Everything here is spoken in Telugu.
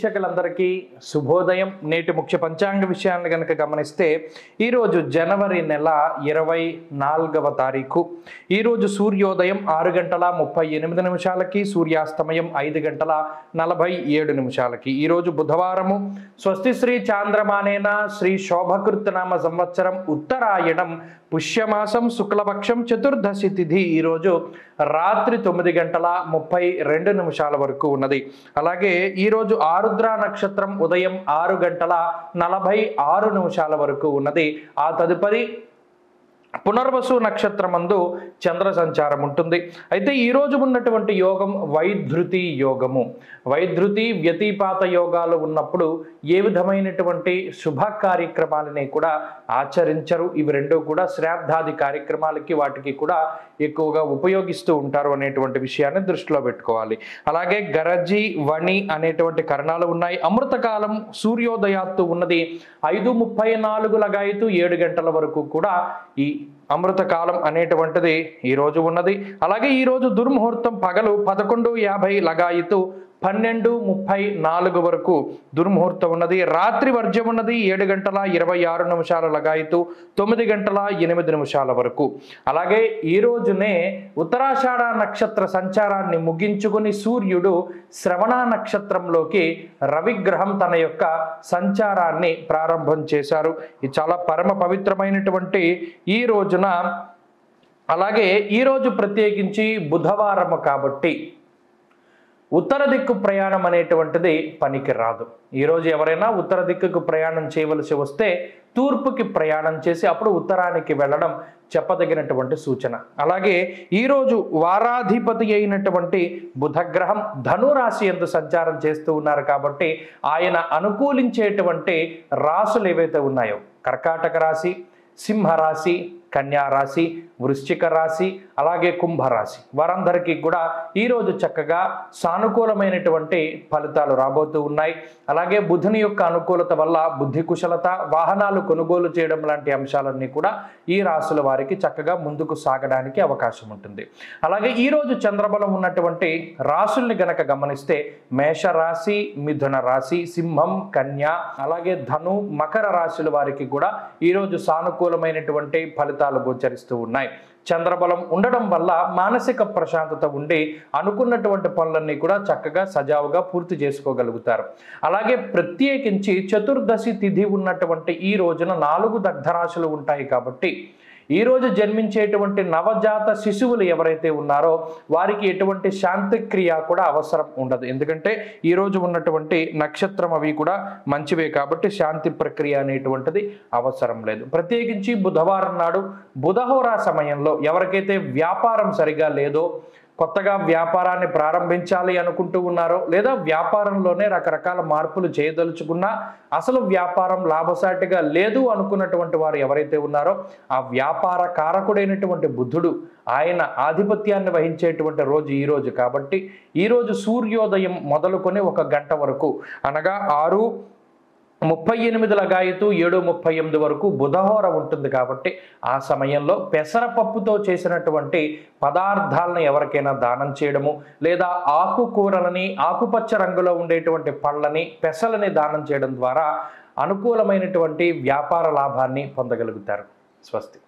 వీక్షకులందరికీ శుభోదయం. నేటి ముఖ్య పంచాంగ విషయాన్ని గనక గమనిస్తే ఈరోజు జనవరి నెల 24వ తారీఖు. ఈరోజు సూర్యోదయం 6 గంటల 38 నిమిషాలకి, సూర్యాస్తమయం 5 గంటల 47 నిమిషాలకి. ఈరోజు బుధవారము. స్వస్తి శ్రీ చాంద్రమానేన శ్రీ శోభకృతనామ సంవత్సరం ఉత్తరాయణం పుష్యమాసం శుక్లపక్షం చతుర్దశి తిథి ఈరోజు రాత్రి 9 గంటల 32 నిమిషాల వరకు ఉన్నది. అలాగే ఈరోజు ఆరుద్ర నక్షత్రం ఉదయం 6 గంటల 46 నిమిషాల వరకు ఉన్నది. ఆ తదుపరి పునర్వసు నక్షత్రమందు చంద్ర సంచారం ఉంటుంది. అయితే ఈరోజు ఉన్నటువంటి యోగం వైధృతి యోగము. వైధృతి వ్యతిపాత యోగాలు ఉన్నప్పుడు ఏ విధమైనటువంటి శుభ కార్యక్రమాలని కూడా ఆచరించరు. ఇవి రెండూ కూడా శ్రాద్ధాది కార్యక్రమాలకి వాటికి కూడా ఎక్కువగా ఉపయోగిస్తూ ఉంటారు అనేటువంటి విషయాన్ని దృష్టిలో పెట్టుకోవాలి. అలాగే గరజి వణి అనేటువంటి కరణాలు ఉన్నాయి. అమృతకాలం సూర్యోదయాత్తు ఉన్నది 5:34 లగాయతు 7 గంటల వరకు కూడా ఈ అమృతకాలం అనేటువంటిది ఈరోజు ఉన్నది. అలాగే ఈరోజు దుర్ముహూర్తం పగలు 11:50 లగాయతు 12:34 వరకు దుర్ముహూర్తం ఉన్నది. రాత్రి వర్జ్యం ఉన్నది 7 గంటల 26 నిమిషాల లగాయతు 9 గంటల 8 నిమిషాల వరకు. అలాగే ఈ రోజునే ఉత్తరాషాఢ నక్షత్ర సంచారాన్ని ముగించుకుని సూర్యుడు శ్రవణ నక్షత్రంలోకి రవిగ్రహం తన యొక్క సంచారాన్ని ప్రారంభం చేశారు. ఇది చాలా పరమ పవిత్రమైనటువంటి ఈ రోజున. అలాగే ఈరోజు ప్రత్యేకించి బుధవారము కాబట్టి ఉత్తర దిక్కు ప్రయాణం అనేటువంటిది పనికి రాదు. ఈరోజు ఎవరైనా ఉత్తర దిక్కుకు ప్రయాణం చేయవలసి వస్తే తూర్పుకి ప్రయాణం చేసి అప్పుడు ఉత్తరానికి వెళ్ళడం చెప్పదగినటువంటి సూచన. అలాగే ఈరోజు వారాధిపతి అయినటువంటి బుధగ్రహం ధనురాశి యందు సంచారం చేస్తూ ఉన్నారు కాబట్టి ఆయన అనుకూలించేటువంటి రాశులు ఏవైతే ఉన్నాయో కర్కాటక రాశి, సింహరాశి, కన్యారాశి, వృశ్చిక రాశి, అలాగే కుంభరాశి వారందరికీ కూడా ఈరోజు చక్కగా సానుకూలమైనటువంటి ఫలితాలు రాబోతూ ఉన్నాయి. అలాగే బుధుని యొక్క అనుకూలత వల్ల బుద్ధి కుశలత, వాహనాలు కొనుగోలు చేయడం లాంటి అంశాలన్నీ కూడా ఈ రాశుల వారికి చక్కగా ముందుకు సాగడానికి అవకాశం ఉంటుంది. అలాగే ఈరోజు చంద్రబలం ఉన్నటువంటి రాశుల్ని గనక గమనిస్తే మేషరాశి, మిథున రాశి, సింహం, కన్య, అలాగే ధను, మకర రాశుల వారికి కూడా ఈరోజు సానుకూలమైనటువంటి ఫలితాలు గోచరిస్తూ ఉన్నాయి. చంద్రబలం ఉండడం వల్ల మానసిక ప్రశాంతత ఉండి అనుకున్నటువంటి పనులన్నీ కూడా చక్కగా సజావుగా పూర్తి చేసుకోగలుగుతారు. అలాగే ప్రత్యేకించి చతుర్దశి తిథి ఉన్నటువంటి ఈ రోజున 4 దగ్ధరాశులు ఉంటాయి కాబట్టి ఈరోజు జన్మించేటువంటి నవజాత శిశువులు ఎవరైతే ఉన్నారో వారికి ఎటువంటి శాంతిక్రియ కూడా అవసరం ఉండదు. ఎందుకంటే ఈరోజు ఉన్నటువంటి నక్షత్రం అవి కూడా మంచివే కాబట్టి శాంతి ప్రక్రియ అనేటువంటిది అవసరం లేదు. ప్రత్యేకించి బుధవారం నాడు బుధహోరా సమయంలో ఎవరికైతే వ్యాపారం సరిగా లేదో, కొత్తగా వ్యాపారాన్ని ప్రారంభించాలి అనుకుంటూ ఉన్నారో, లేదా వ్యాపారంలోనే రకరకాల మార్పులు చేయదలుచుకున్నా అసలు వ్యాపారం లాభసాటిగా లేదు అనుకున్నటువంటి వారు ఎవరైతే ఉన్నారో ఆ వ్యాపార కారకుడైనటువంటి బుధుడు ఆయన ఆధిపత్యాన్ని వహించేటువంటి రోజు ఈ రోజు కాబట్టి ఈరోజు సూర్యోదయం మొదలుకొని 1 గంట వరకు అనగా 6:38 లగాయతు 7:38 వరకు బుధహోర ఉంటుంది కాబట్టి ఆ సమయంలో పెసరపప్పుతో చేసినటువంటి పదార్థాలను ఎవరికైనా దానం చేయడము, లేదా ఆకుకూరలని, ఆకుపచ్చ రంగులో ఉండేటువంటి పళ్ళని, పెసలని దానం చేయడం ద్వారా అనుకూలమైనటువంటి వ్యాపార లాభాన్ని పొందగలుగుతారు. స్వస్తి.